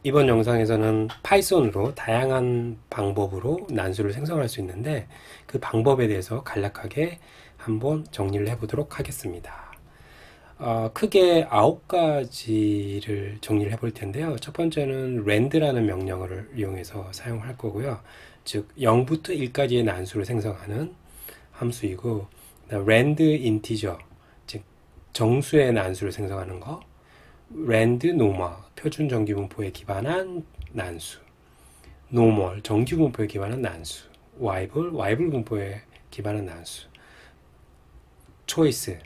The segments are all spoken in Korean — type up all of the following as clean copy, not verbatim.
이번 영상에서는 파이썬으로 다양한 방법으로 난수를 생성할 수 있는데 그 방법에 대해서 간략하게 한번 정리를 해보도록 하겠습니다. 크게 9가지를 정리를 해볼 텐데요. 첫 번째는 rand라는 명령어를 이용해서 사용할 거고요. 즉 0부터 1까지의 난수를 생성하는 함수이고, rand integer, 즉 정수의 난수를 생성하는 거, rand normal, 표준 정기분포에 기반한 난수, normal, 정기분포에 기반한 난수, 와이블 분포에 기반한 난수, choice,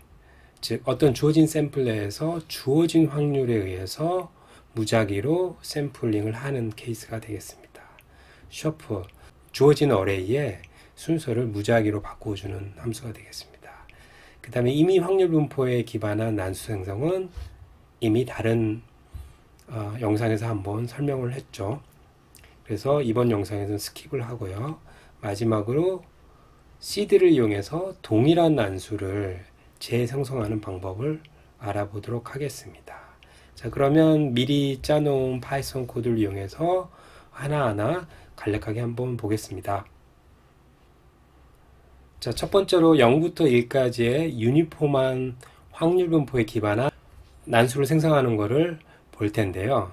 즉 어떤 주어진 샘플 내에서 주어진 확률에 의해서 무작위로 샘플링을 하는 케이스가 되겠습니다. shuffle, 주어진 어레이에 순서를 무작위로 바꿔주는 함수가 되겠습니다. 그 다음에 임의 확률 분포에 기반한 난수 생성은 이미 다른 영상에서 한번 설명을 했죠. 그래서 이번 영상에서는 스킵을 하고요. 마지막으로 seed를 이용해서 동일한 난수를 재생성하는 방법을 알아보도록 하겠습니다. 자, 그러면 미리 짜놓은 파이썬 코드를 이용해서 하나하나 간략하게 한번 보겠습니다. 자, 첫 번째로 0부터 1까지의 유니폼한 확률 분포에 기반한 난수를 생성하는 것을 볼 텐데요.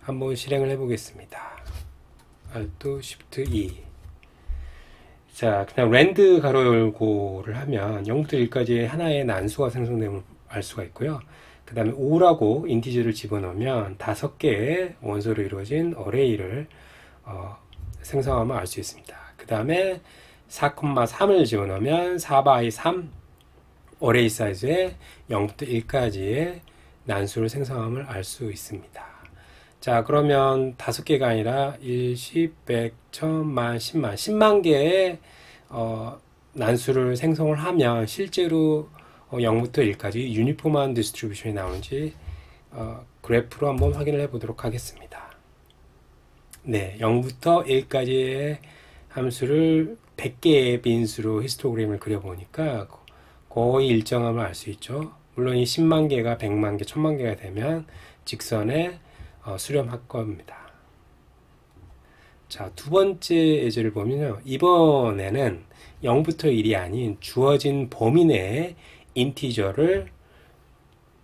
한번 실행을 해 보겠습니다. Alt Shift E. 자, 그냥 rand 가로 열고를 하면 0부터 1까지 하나의 난수가 생성됨을 알 수가 있고요. 그 다음에 5라고 인티저를 집어넣으면 5개의 원소로 이루어진 어레이를 생성하면 알 수 있습니다. 그 다음에 4,3을 집어넣으면 4x3 어레이 사이즈의 0부터 1까지의 난수를 생성함을 알 수 있습니다. 자, 그러면 5개가 아니라 1, 10, 100, 1000만, 10만, 10만 개의 난수를 생성을 하면 실제로 0부터 1까지 유니폼한 디스트리뷰션이 나오는지 그래프로 한번 확인을 해 보도록 하겠습니다. 네, 0부터 1까지의 함수를 100개의 빈수로 히스토그램을 그려보니까 거의 일정함을 알 수 있죠. 물론 이 10만 개가 100만 개, 1000만 개가 되면 직선에 수렴할 겁니다. 자, 두 번째 예제를 보면요. 이번에는 0부터 1이 아닌 주어진 범위 내에 인티저를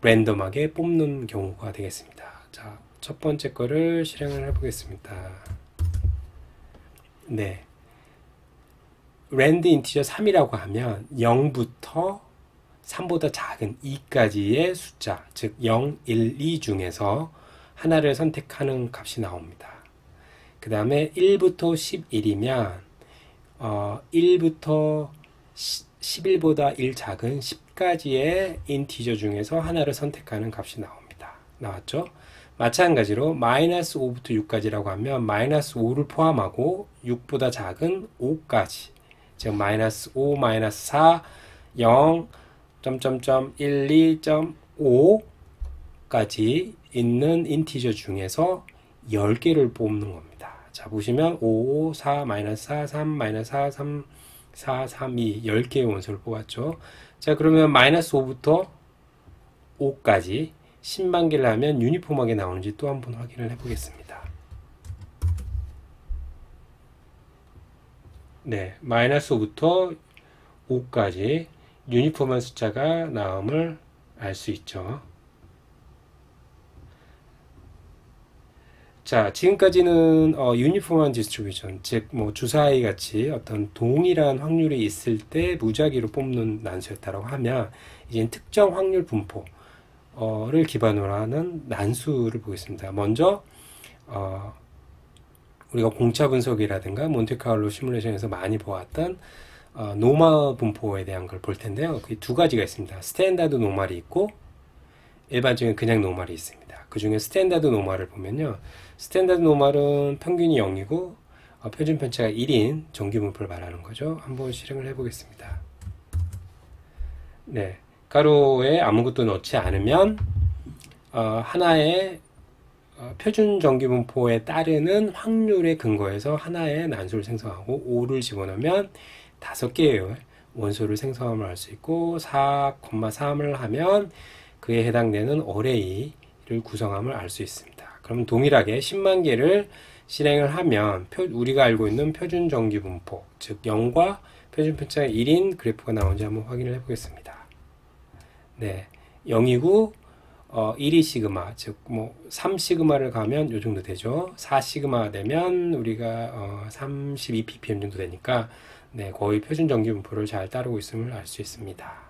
랜덤하게 뽑는 경우가 되겠습니다. 자, 첫 번째 거를 실행을 해보겠습니다. 네. rand 인티저 3이라고 하면 0부터 3보다 작은 2까지의 숫자, 즉 0, 1, 2 중에서 하나를 선택하는 값이 나옵니다. 그 다음에 1부터 11이면 1부터 11보다 1 작은 10가지의 인티저 중에서 하나를 선택하는 값이 나옵니다. 나왔죠? 마찬가지로 마이너스 5부터 6까지라고 하면 마이너스 5를 포함하고 6보다 작은 5까지, 즉 마이너스 5, 마이너스 4, 0, 점점점 1, 2.5까지 있는 인티저 중에서 10개를 뽑는 겁니다. 자, 보시면 5, 4, 마이너스 4, 3, 마이너스 4, 3, 4, 3, 2 10개의 원소를 뽑았죠. 자, 그러면 마이너스 5부터 5까지 10만 개를 하면 유니폼하게 나오는지 또 한번 확인을 해보겠습니다. 네, 마이너스 5부터 5까지 유니폼한 숫자가 나옴을 알 수 있죠. 자, 지금까지는 유니폼한 디스트리뷰션, 즉 뭐 주사위 같이 어떤 동일한 확률이 있을 때 무작위로 뽑는 난수였다고 하면 이제 특정 확률 분포를 기반으로 하는 난수를 보겠습니다. 먼저 우리가 공차 분석이라든가 몬테카를로 시뮬레이션에서 많이 보았던 노멀 분포에 대한 걸 볼 텐데요. 그 두 가지가 있습니다. 스탠다드 노멀이 있고 일반적인 그냥 노멀이 있습니다. 그 중에 스탠다드 노멀을 보면요. 스탠다드 노멀은 평균이 0이고 표준 편차가 1인 정기 분포를 말하는 거죠. 한번 실행을 해보겠습니다. 네, 가로에 아무것도 넣지 않으면 하나의 표준 정기 분포에 따르는 확률에 근거해서 하나의 난수를 생성하고 5를 집어넣으면 5개의 원소를 생성함을 알 수 있고 4,3을 하면 그에 해당되는 어레이를 구성함을 알 수 있습니다. 그럼 동일하게 10만 개를 실행을 하면 우리가 알고 있는 표준 정규 분포, 즉 0과 표준 편차가 1인 그래프가 나오는지 한번 확인을 해 보겠습니다. 네, 0이고 1이 시그마, 즉 뭐 3시그마를 가면 요 정도 되죠. 4시그마 되면 우리가 32ppm 정도 되니까 네, 거의 표준 정규 분포를 잘 따르고 있음을 알 수 있습니다.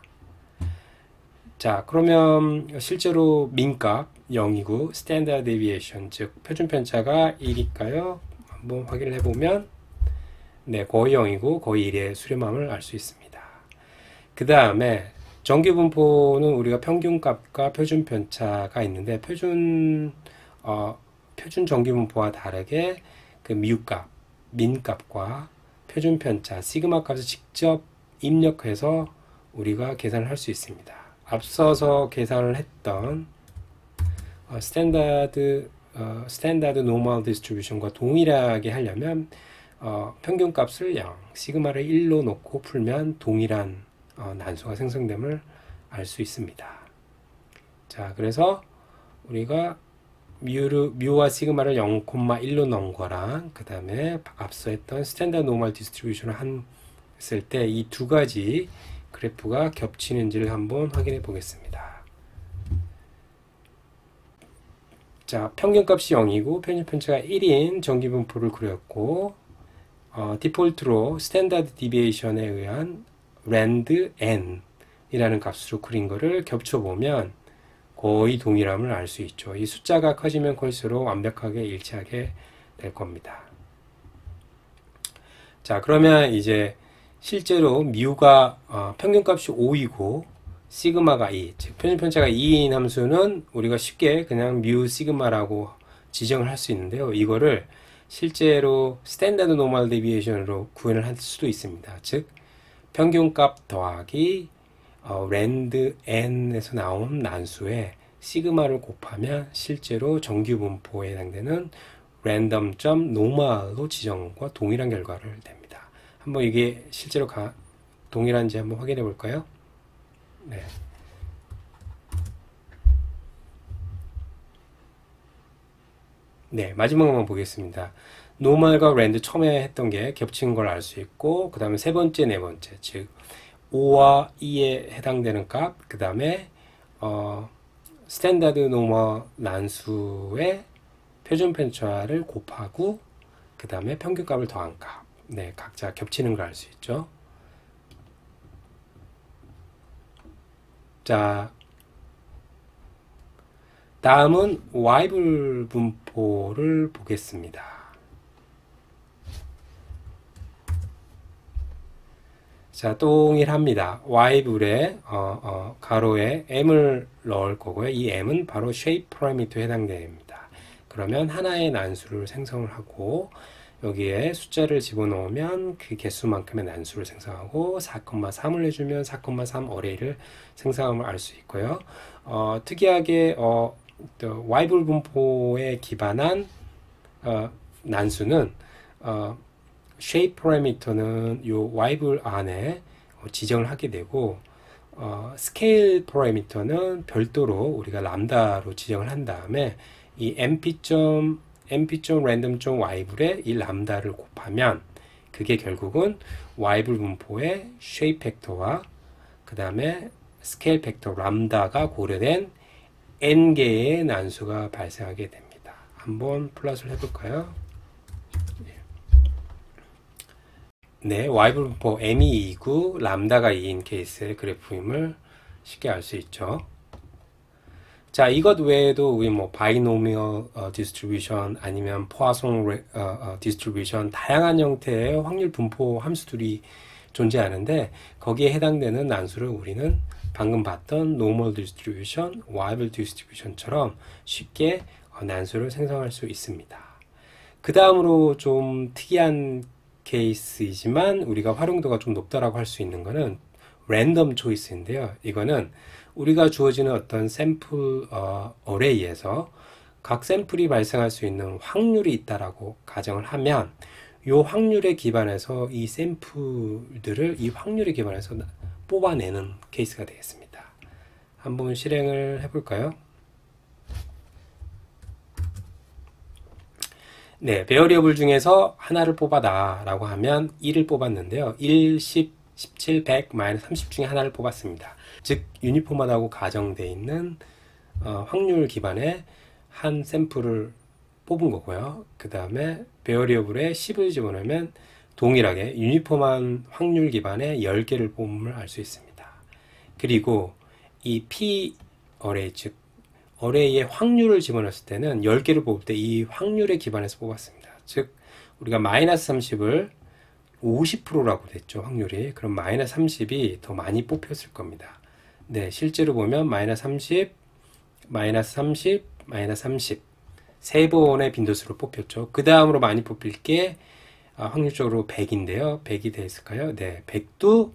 자, 그러면 실제로 민값 0이고 스탠다드 데비에이션, 즉 표준 편차가 1일까요? 한번 확인을 해보면 네, 거의 0이고 거의 1의 수렴함을 알 수 있습니다. 그 다음에 정규 분포는 우리가 평균값과 표준 편차가 있는데 표준 정규 분포와 다르게 그 미값, 민값과 표준 편차, 시그마 값을 직접 입력해서 우리가 계산을 할 수 있습니다. 앞서서 계산을 했던 스탠다드 노멀 디스트리뷰션과 동일하게 하려면 평균값을 0, 시그마를 1로 놓고 풀면 동일한 난수가 생성됨을 알 수 있습니다. 자, 그래서 우리가 뮤와 시그마를 0,1로 넣은 거랑 그 다음에 앞서 했던 스탠다드 노멀 디스트리뷰션을 했을 때 이 두 가지 그래프가 겹치는지를 한번 확인해 보겠습니다. 자, 평균값이 0이고 표준 편차가 1인 정규 분포를 그렸고 디폴트로 스탠다드 디비에이션에 의한 랜드 n 이라는 값으로 그린 거를 겹쳐보면 거의 동일함을 알 수 있죠. 이 숫자가 커지면 클수록 완벽하게 일치하게 될 겁니다. 자, 그러면 이제 실제로 뮤가 평균값이 5이고 시그마가 2, 즉 표준편차가 2인 함수는 우리가 쉽게 그냥 뮤 시그마라고 지정을 할 수 있는데요. 이거를 실제로 스탠다드 노멀 데비에이션으로 구현을 할 수도 있습니다. 즉 평균값 더하기 랜드 n에서 나온 난수에 시그마를 곱하면 실제로 정규 분포에 해당되는 랜덤.노멀로 지정과 동일한 결과를 냅니다. 한번 이게 실제로 동일한지 한번 확인해 볼까요? 네. 네, 마지막 한번 보겠습니다. 노멀과 랜드 처음에 했던 게 겹친 걸 알 수 있고, 그 다음에 세 번째, 네 번째, 즉 5와 2에 해당되는 값, 그 다음에 스탠다드 노멀 난수의 표준 편차를 곱하고 그 다음에 평균값을 더한 값, 네, 각자 겹치는 걸 알 수 있죠. 자, 다음은 Y불 분포를 보겠습니다. 자, 동일합니다. Y불에 가로에 m을 넣을 거고요. 이 m은 바로 shape parameter에 해당됩니다. 그러면 하나의 난수를 생성을 하고 여기에 숫자를 집어넣으면 그 개수만큼의 난수를 생성하고 4,3을 해주면 4,3 어레이를 생성함을 알 수 있고요. 특이하게 Y불 분포에 기반한 난수는 shape parameter는 요 Y불 안에 지정을 하게 되고 scale parameter는 별도로 우리가 람다로 지정을 한 다음에 이 np.random.y불에 이 람다를 곱하면 그게 결국은 Y불 분포의 shape 팩터와 그 다음에 scale 팩터 람다가 고려된 n개의 난수가 발생하게 됩니다. 한번 플롯을 해볼까요? 네, Y불 분포 m이 2이고 람다가 2인 케이스의 그래프임을 쉽게 알 수 있죠. 자, 이것 외에도 우리 뭐 바이노미얼 디스트리뷰션 아니면 포아송 디스트리뷰션 다양한 형태의 확률 분포 함수들이 존재하는데 거기에 해당되는 난수를 우리는 방금 봤던 노멀 디스트리뷰션, 와이블 디스트리뷰션처럼 쉽게 난수를 생성할 수 있습니다. 그 다음으로 좀 특이한 케이스이지만 우리가 활용도가 좀 높다라고 할 수 있는 거는 랜덤 초이스인데요. 이거는 우리가 주어지는 어떤 샘플 어레이에서 각 샘플이 발생할 수 있는 확률이 있다라고 가정을 하면 이 확률에 기반해서 이 샘플들을 이 확률에 기반해서 뽑아내는 케이스가 되겠습니다. 한번 실행을 해볼까요? 네, 베어리어블 중에서 하나를 뽑아다 라고 하면 1을 뽑았는데요. 1, 10, 17, 100, 마이너스 30 중에 하나를 뽑았습니다. 즉 유니폼하다고 가정되어 있는 확률 기반의 한 샘플을 뽑은 거고요. 그 다음에 베어리어블에 10을 집어넣으면 동일하게 유니폼한 확률 기반의 10개를 뽑음을 알 수 있습니다. 그리고 이 P 어레이, 즉 어레이의 확률을 집어넣었을 때는 10개를 뽑을 때 이 확률에 기반해서 뽑았습니다. 즉 우리가 마이너스 30을 50%라고 됐죠, 확률이. 그럼 마이너스 30이 더 많이 뽑혔을 겁니다. 네, 실제로 보면 마이너스 30, 마이너스 30, 마이너스 30 세 번의 빈도수로 뽑혔죠. 그 다음으로 많이 뽑힐 게 확률적으로 100인데요. 100이 돼 있을까요? 네, 100도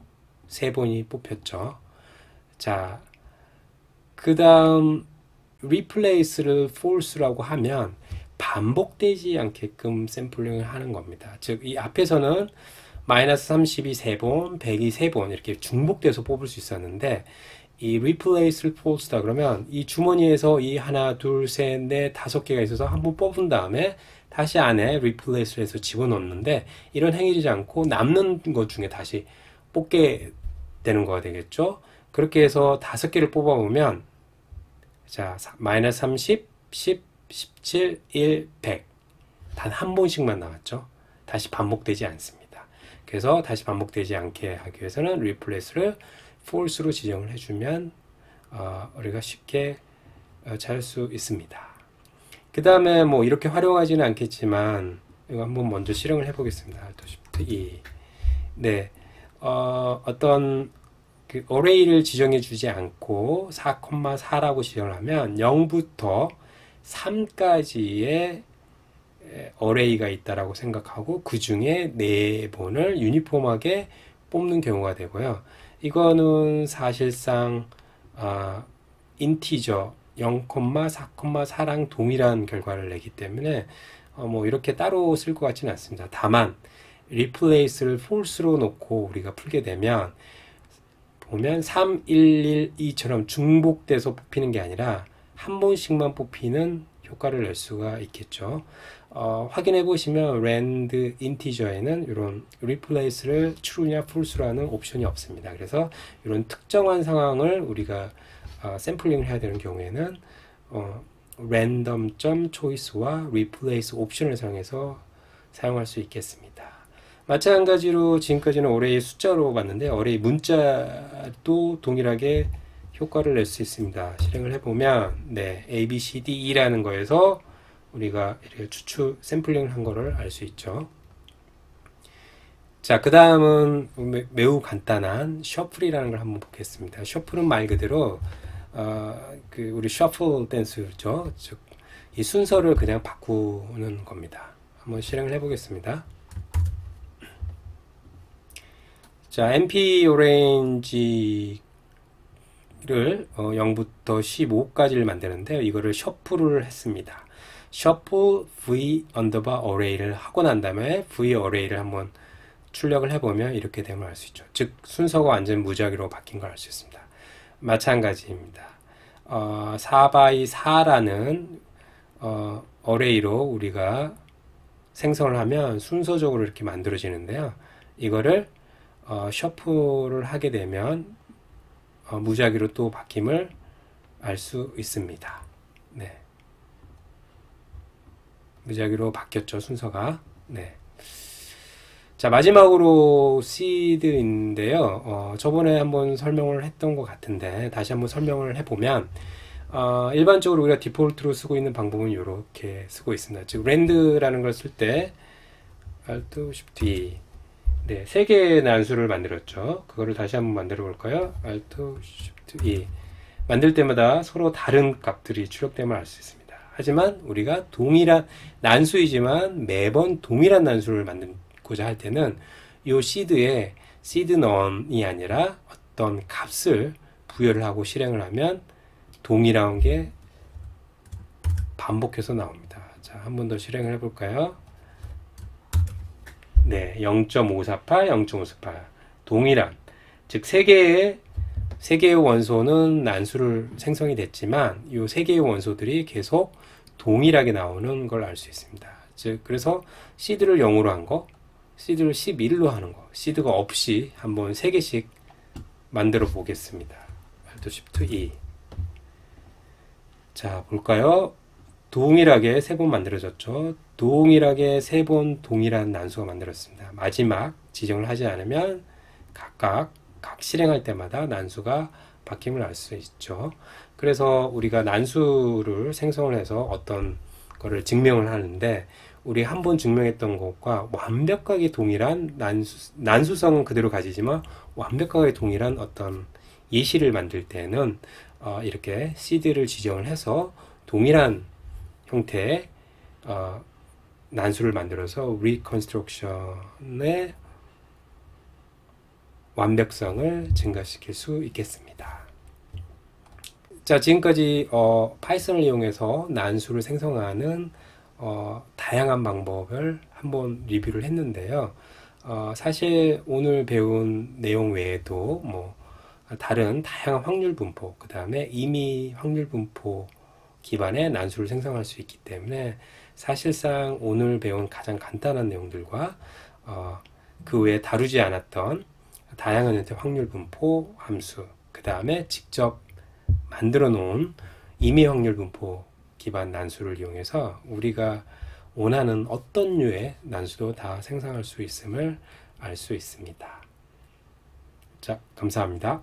세 번이 뽑혔죠. 자, 그 다음 replace를 false라고 하면 반복되지 않게끔 샘플링을 하는 겁니다. 즉 이 앞에서는 마이너스 30이 3번, 100이 3번 이렇게 중복돼서 뽑을 수 있었는데 이 replace를 false다 그러면 이 주머니에서 이 하나, 둘, 셋, 넷, 5개가 있어서 한번 뽑은 다음에 다시 안에 replace를 해서 집어넣는데 이런 행위지 않고 남는 것 중에 다시 뽑게 되는 거가 되겠죠. 그렇게 해서 5개를 뽑아보면 자, 마이너스 30, 10, 17, 1, 100 단 한 번씩만 나왔죠. 다시 반복되지 않습니다. 그래서 다시 반복되지 않게 하기 위해서는 replace를 false로 지정을 해주면 우리가 쉽게 찾을 수 있습니다. 그 다음에 뭐 이렇게 활용하지는 않겠지만 이거 한번 먼저 실행을 해보겠습니다. Alt Shift E. 네, 어떤 그 어레이를 지정해 주지 않고 4,4라고 지정을 하면 0부터 3까지의 어레이가 있다라고 생각하고 그 중에 4번을 유니폼하게 뽑는 경우가 되고요. 이거는 사실상 인티저 0,4,4랑 동일한 결과를 내기 때문에 뭐 이렇게 따로 쓸 것 같지는 않습니다. 다만 replace를 false로 놓고 우리가 풀게 되면 보면 3, 1, 1, 2처럼 중복돼서 뽑히는 게 아니라 한 번씩만 뽑히는 효과를 낼 수가 있겠죠. 확인해 보시면 rand 인티저에는 이런 replace를 true냐 false라는 옵션이 없습니다. 그래서 이런 특정한 상황을 우리가 샘플링을 해야 되는 경우에는 random.choice와 replace 옵션을 사용해서 사용할 수 있겠습니다. 마찬가지로 지금까지는 어레이 숫자로 봤는데 어레이 문자도 동일하게 효과를 낼 수 있습니다. 실행을 해보면 네, A, B, C, D, E라는 거에서 우리가 이렇게 추출 샘플링을 한 거를 알 수 있죠. 자, 그 다음은 매우 간단한 셔플이라는 걸 한번 보겠습니다. 셔플은 말 그대로 그 우리 셔플 댄스죠. 즉 이 순서를 그냥 바꾸는 겁니다. 한번 실행을 해보겠습니다. 자, MP 오렌지를 0부터 15까지를 만드는데요. 이거를 셔플을 했습니다. 셔플 V 언더바 어레이를 하고 난 다음에 V 어레이를 한번 출력을 해보면 이렇게 됨을 알 수 있죠. 즉 순서가 완전 무작위로 바뀐 걸 알 수 있습니다. 마찬가지입니다. 4x 4라는 어레이로 우리가 생성을 하면 순서적으로 이렇게 만들어지는데요. 이거를 셔플을 하게 되면 무작위로 또 바뀜을 알 수 있습니다. 네. 무작위로 바뀌었죠, 순서가. 네. 자, 마지막으로 seed인데요. 저번에 한번 설명을 했던 것 같은데 다시 한번 설명을 해보면 일반적으로 우리가 디폴트로 쓰고 있는 방법은 이렇게 쓰고 있습니다. 즉 rand라는 걸 쓸 때 Alt Shift E 네, 3개의 난수를 만들었죠. 그거를 다시 한번 만들어 볼까요? Alt Shift E 만들 때마다 서로 다른 값들이 출력됨을 알 수 있습니다. 하지만 우리가 동일한 난수이지만 매번 동일한 난수를 만들고자 할 때는 이 seed에 seed none이 아니라 어떤 값을 부여를 하고 실행을 하면 동일한 게 반복해서 나옵니다. 자, 한 번 더 실행을 해볼까요? 네, 0.548, 0.548 동일한 즉 3개의 원소는 난수를 생성이 됐지만 이 3개의 원소들이 계속 동일하게 나오는 걸 알 수 있습니다. 즉 그래서 시드를 0으로 한 거, 시드를 11로 하는 거, 시드가 없이 한번 3개씩 만들어 보겠습니다. Alt Shift E. 자, 볼까요? 동일하게 3번 만들어졌죠. 동일하게 3번 동일한 난수가 만들었습니다. 마지막 지정을 하지 않으면 각각 각 실행할 때마다 난수가 바뀜을 알 수 있죠. 그래서 우리가 난수를 생성을 해서 어떤 거를 증명을 하는데, 우리 한 번 증명했던 것과 완벽하게 동일한 난수성은 그대로 가지지만 완벽하게 동일한 어떤 예시를 만들 때는 이렇게 시드를 지정을 해서 동일한 형태의 난수를 만들어서 리컨스트럭션의 완벽성을 증가시킬 수 있겠습니다. 자, 지금까지 파이썬을 이용해서 난수를 생성하는 다양한 방법을 한번 리뷰를 했는데요. 사실 오늘 배운 내용 외에도 뭐 다른 다양한 확률 분포, 그 다음에 임의 확률 분포 기반의 난수를 생성할 수 있기 때문에 사실상 오늘 배운 가장 간단한 내용들과 그 외에 다루지 않았던 다양한 형태의 확률 분포 함수, 그 다음에 직접 만들어 놓은 임의 확률 분포 기반 난수를 이용해서 우리가 원하는 어떤 류의 난수도 다 생성할 수 있음을 알 수 있습니다. 자, 감사합니다.